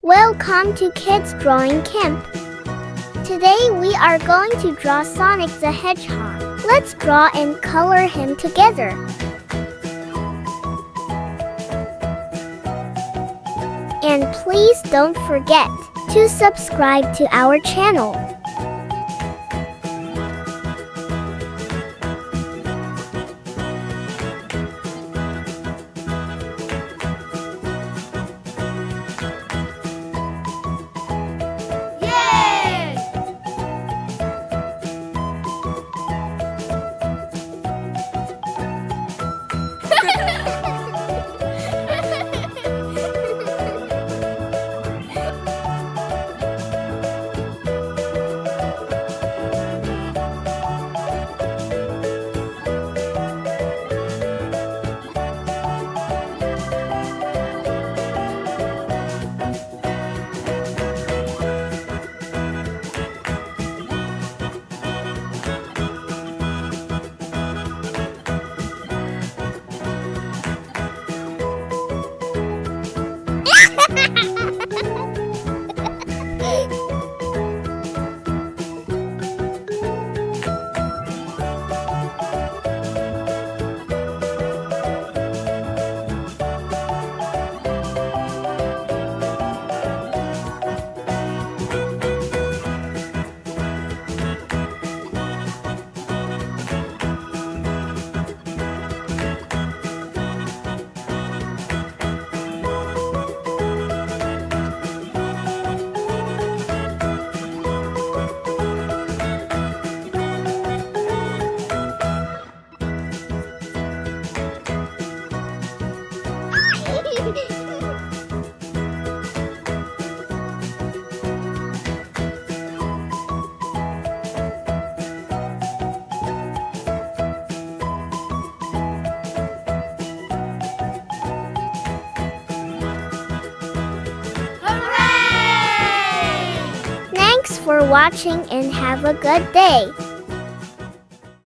Welcome to Kids Drawing Camp. Today we are going to draw Sonic the Hedgehog. Let's draw and color him together. And please don't forget to subscribe to our channel. Thanks for watching and have a good day.